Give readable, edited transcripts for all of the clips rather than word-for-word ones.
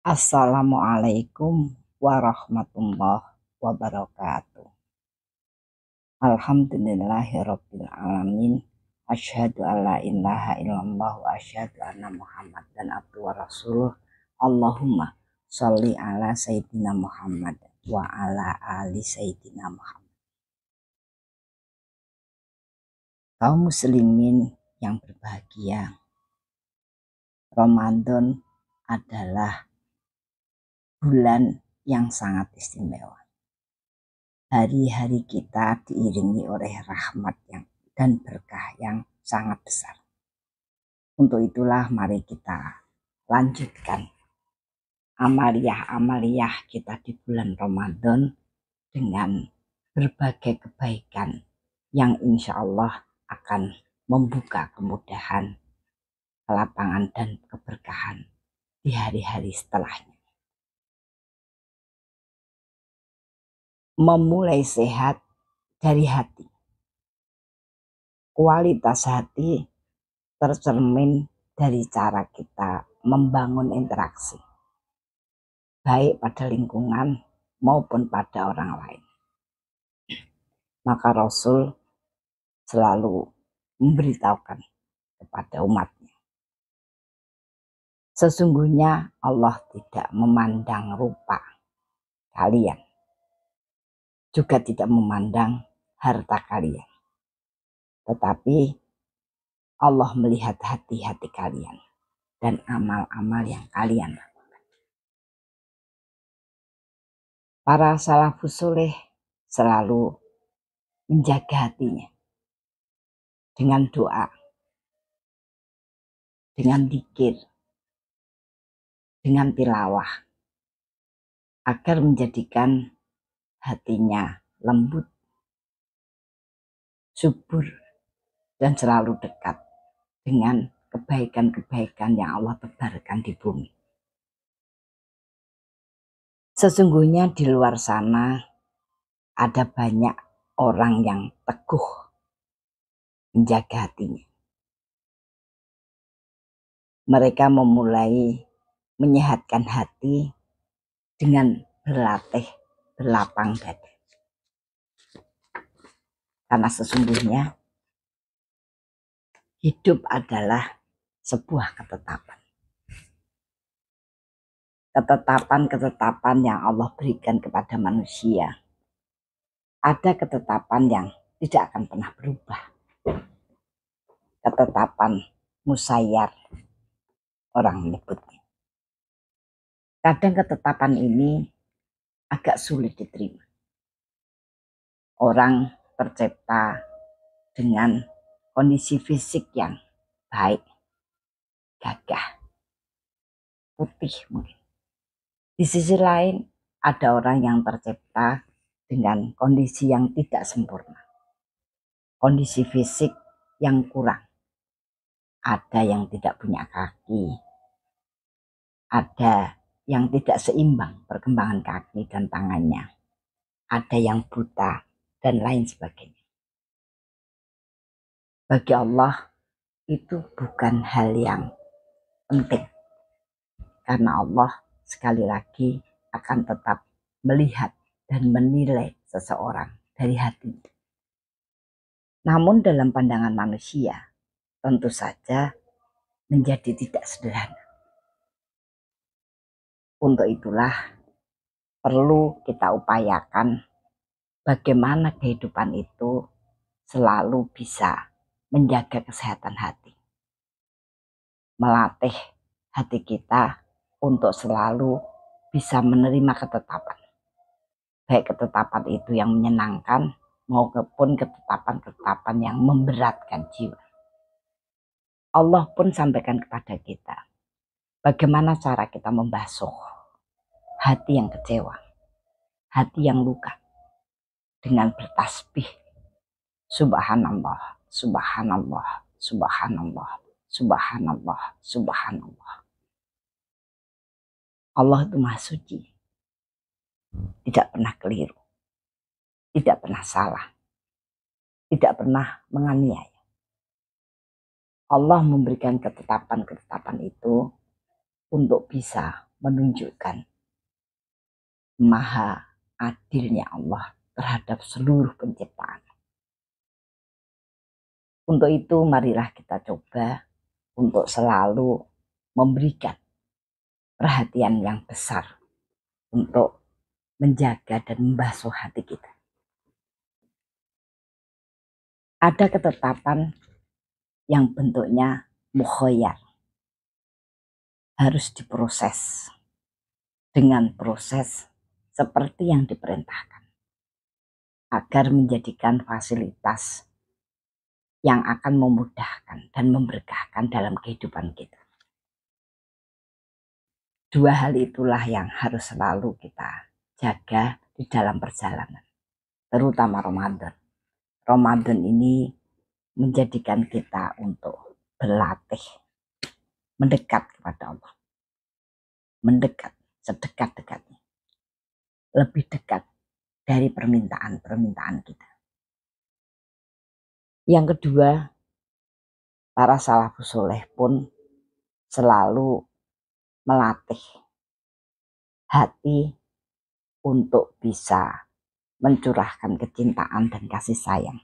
Assalamualaikum warahmatullahi wabarakatuh. Alhamdulillahirabbil alamin. Asyhadu alla ilaha illallah wa asyhadu anna Muhammadan abduhu wa rasuluh. Allahumma sholli ala sayyidina Muhammad wa ala ali sayyidina Muhammad. Kaum muslimin yang berbahagia, Ramadan adalah bulan yang sangat istimewa. Hari-hari kita diiringi oleh rahmat dan berkah yang sangat besar. Untuk itulah mari kita lanjutkan amaliyah-amaliyah kita di bulan Ramadan dengan berbagai kebaikan yang insya Allah akan membuka kemudahan, kelapangan dan keberkahan di hari-hari setelahnya. Memulai sehat dari hati. Kualitas hati tercermin dari cara kita membangun interaksi, baik pada lingkungan maupun pada orang lain. Maka Rasul selalu memberitahukan kepada umatnya, sesungguhnya Allah tidak memandang rupa kalian, juga tidak memandang harta kalian, tetapi Allah melihat hati-hati kalian dan amal-amal yang kalian lakukan. Para salafus soleh selalu menjaga hatinya dengan doa, dengan dzikir, dengan tilawah, agar menjadikan hatinya lembut, subur, dan selalu dekat dengan kebaikan-kebaikan yang Allah tebarkan di bumi. Sesungguhnya di luar sana ada banyak orang yang teguh menjaga hatinya. Mereka memulai menyehatkan hati dengan berlatih berlapang dada. Karena sesungguhnya hidup adalah sebuah ketetapan. Ketetapan-ketetapan yang Allah berikan kepada manusia. Ada ketetapan yang tidak akan pernah berubah. Ketetapan musayyar, orang menyebutnya. Kadang ketetapan ini agak sulit diterima. Orang tercipta dengan kondisi fisik yang baik, gagah, putih mungkin. Di sisi lain ada orang yang tercipta dengan kondisi yang tidak sempurna, kondisi fisik yang kurang. Ada yang tidak punya kaki, ada yang tidak seimbang perkembangan kaki dan tangannya, ada yang buta dan lain sebagainya. Bagi Allah itu bukan hal yang penting, karena Allah sekali lagi akan tetap melihat dan menilai seseorang dari hati. Namun dalam pandangan manusia tentu saja menjadi tidak sederhana. Untuk itulah perlu kita upayakan bagaimana kehidupan itu selalu bisa menjaga kesehatan hati. Melatih hati kita untuk selalu bisa menerima ketetapan. Baik ketetapan itu yang menyenangkan maupun ketetapan-ketetapan yang memberatkan jiwa. Allah pun sampaikan kepada kita bagaimana cara kita membasuh hati yang kecewa, hati yang luka, dengan bertasbih subhanallah, subhanallah, subhanallah, subhanallah, subhanallah. Allah itu maha suci, tidak pernah keliru, tidak pernah salah, tidak pernah menganiaya. Allah memberikan ketetapan-ketetapan itu untuk bisa menunjukkan maha adilnya Allah terhadap seluruh penciptaan. Untuk itu marilah kita coba untuk selalu memberikan perhatian yang besar untuk menjaga dan membasuh hati kita. Ada ketetapan yang bentuknya mukhayyar, harus diproses dengan proses seperti yang diperintahkan agar menjadikan fasilitas yang akan memudahkan dan memberkahkan dalam kehidupan kita. Dua hal itulah yang harus selalu kita jaga di dalam perjalanan, terutama Ramadan. Ramadan ini menjadikan kita untuk berlatih mendekat kepada Allah, mendekat sedekat-dekatnya, lebih dekat dari permintaan-permintaan kita. Yang kedua, para salafus soleh pun selalu melatih hati untuk bisa mencurahkan kecintaan dan kasih sayang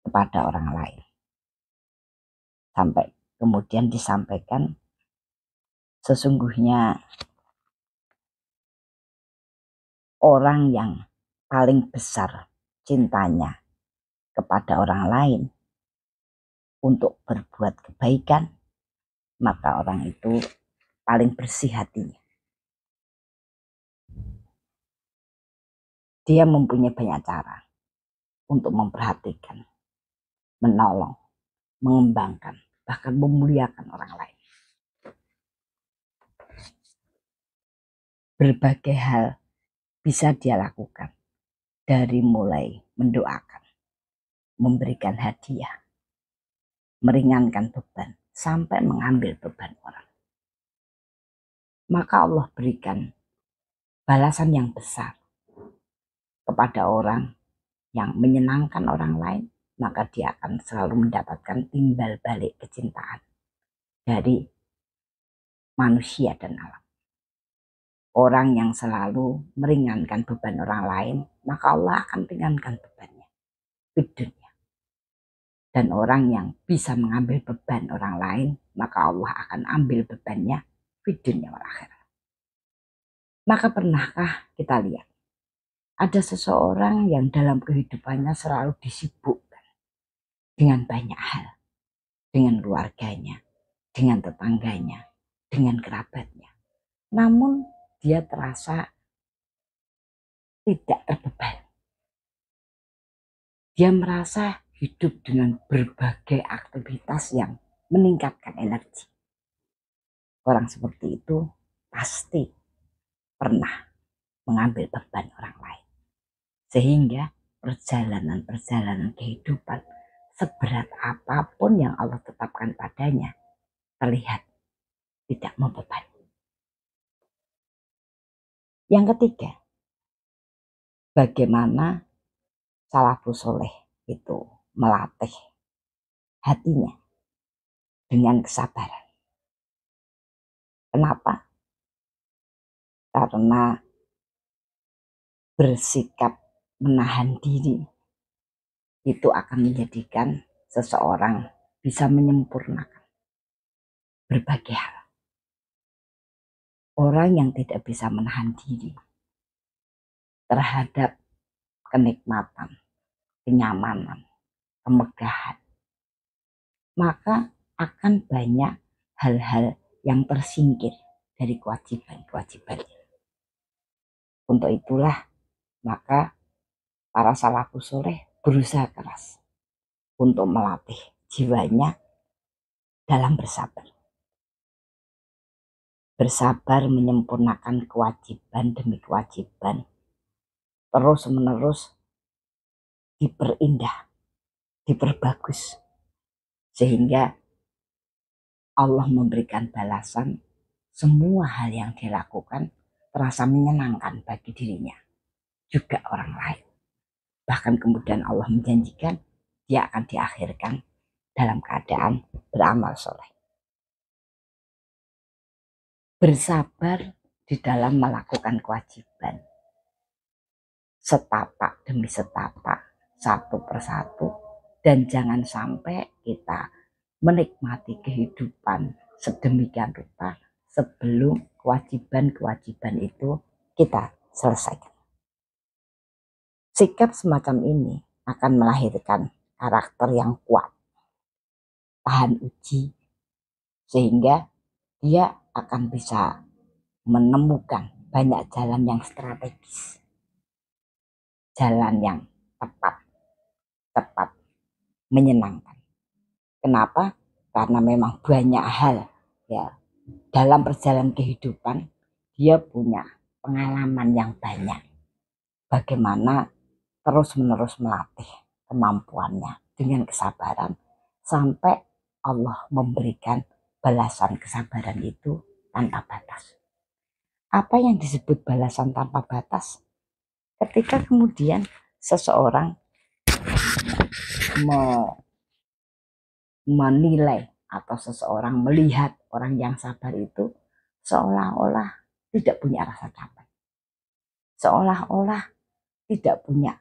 kepada orang lain. Sampai kemudian disampaikan, sesungguhnya orang yang paling besar cintanya kepada orang lain untuk berbuat kebaikan, maka orang itu paling bersih hatinya. Dia mempunyai banyak cara untuk memperhatikan, menolong, mengembangkan, bahkan memuliakan orang lain. Berbagai hal bisa dia lakukan, dari mulai mendoakan, memberikan hadiah, meringankan beban, sampai mengambil beban orang. Maka Allah berikan balasan yang besar kepada orang yang menyenangkan orang lain, maka dia akan selalu mendapatkan timbal balik kecintaan dari manusia dan alam. Orang yang selalu meringankan beban orang lain, maka Allah akan ringankan bebannya di dunia. Dan orang yang bisa mengambil beban orang lain, maka Allah akan ambil bebannya di dunia wal akhirat. Maka pernahkah kita lihat ada seseorang yang dalam kehidupannya selalu disibukkan dengan banyak hal, dengan keluarganya, dengan tetangganya, dengan kerabatnya, namun dia terasa tidak terbeban. Dia merasa hidup dengan berbagai aktivitas yang meningkatkan energi. Orang seperti itu pasti pernah mengambil beban orang lain. Sehingga perjalanan-perjalanan kehidupan seberat apapun yang Allah tetapkan padanya terlihat tidak membebani. Yang ketiga, bagaimana salafus soleh itu melatih hatinya dengan kesabaran. Kenapa? Karena bersikap menahan diri itu akan menjadikan seseorang bisa menyempurnakan berbagai hal. Orang yang tidak bisa menahan diri terhadap kenikmatan, kenyamanan, kemegahan, maka akan banyak hal-hal yang tersingkir dari kewajiban-kewajibannya. Untuk itulah maka para salafus soleh berusaha keras untuk melatih jiwanya dalam bersabar. Bersabar menyempurnakan kewajiban demi kewajiban, terus menerus diperindah, diperbagus, sehingga Allah memberikan balasan semua hal yang dilakukan terasa menyenangkan bagi dirinya, juga orang lain. Bahkan kemudian Allah menjanjikan dia akan diakhirkan dalam keadaan beramal soleh. bersabar di dalam melakukan kewajiban, setapak demi setapak, satu persatu, dan jangan sampai kita menikmati kehidupan sedemikian rupa sebelum kewajiban-kewajiban itu kita selesaikan. Sikap semacam ini akan melahirkan karakter yang kuat, tahan uji, sehingga dia akan bisa menemukan banyak jalan yang strategis, jalan yang tepat, menyenangkan. Kenapa? Karena memang banyak hal ya dalam perjalanan kehidupan dia punya pengalaman yang banyak. Bagaimana terus-menerus melatih kemampuannya dengan kesabaran sampai Allah memberikan balasan kesabaran itu tanpa batas. Apa yang disebut balasan tanpa batas? Ketika kemudian seseorang menilai atau seseorang melihat orang yang sabar itu seolah-olah tidak punya rasa capek, seolah-olah tidak punya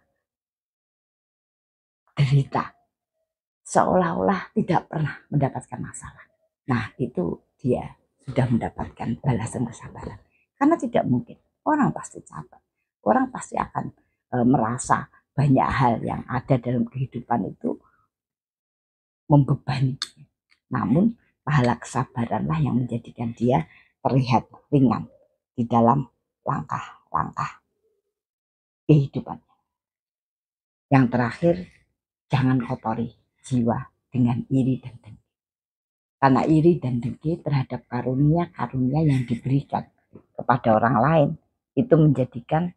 derita, seolah-olah tidak pernah mendapatkan masalah. Nah, itu dia sudah mendapatkan balasan kesabaran. Karena tidak mungkin, orang pasti capek, orang pasti akan merasa banyak hal yang ada dalam kehidupan itu membebani. Namun pahala kesabaranlah yang menjadikan dia terlihat ringan di dalam langkah-langkah kehidupan. Yang terakhir, jangan kotori jiwa dengan iri dan dengki. Karena iri dan dengki terhadap karunia-karunia yang diberikan kepada orang lain itu menjadikan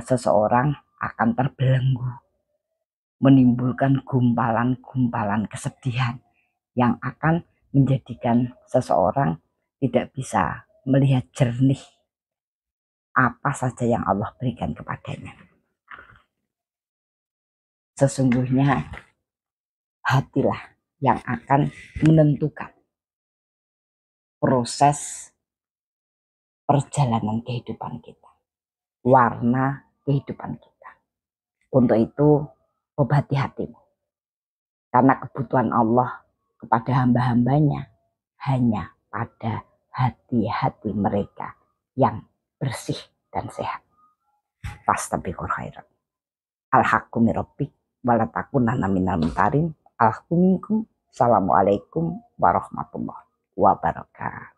seseorang akan terbelenggu, menimbulkan gumpalan-gumpalan kesedihan yang akan menjadikan seseorang tidak bisa melihat jernih apa saja yang Allah berikan kepadanya. Sesungguhnya hatilah yang akan menentukan proses perjalanan kehidupan kita, warna kehidupan kita. Untuk itu, obati hatimu. Karena kebutuhan Allah kepada hamba-hambanya hanya pada hati-hati mereka yang bersih dan sehat. Fastabiqul khairat. Al-haqqu min rabbik wa la takunanna minal mumtarin. Assalamualaikum warahmatullahi wabarakatuh.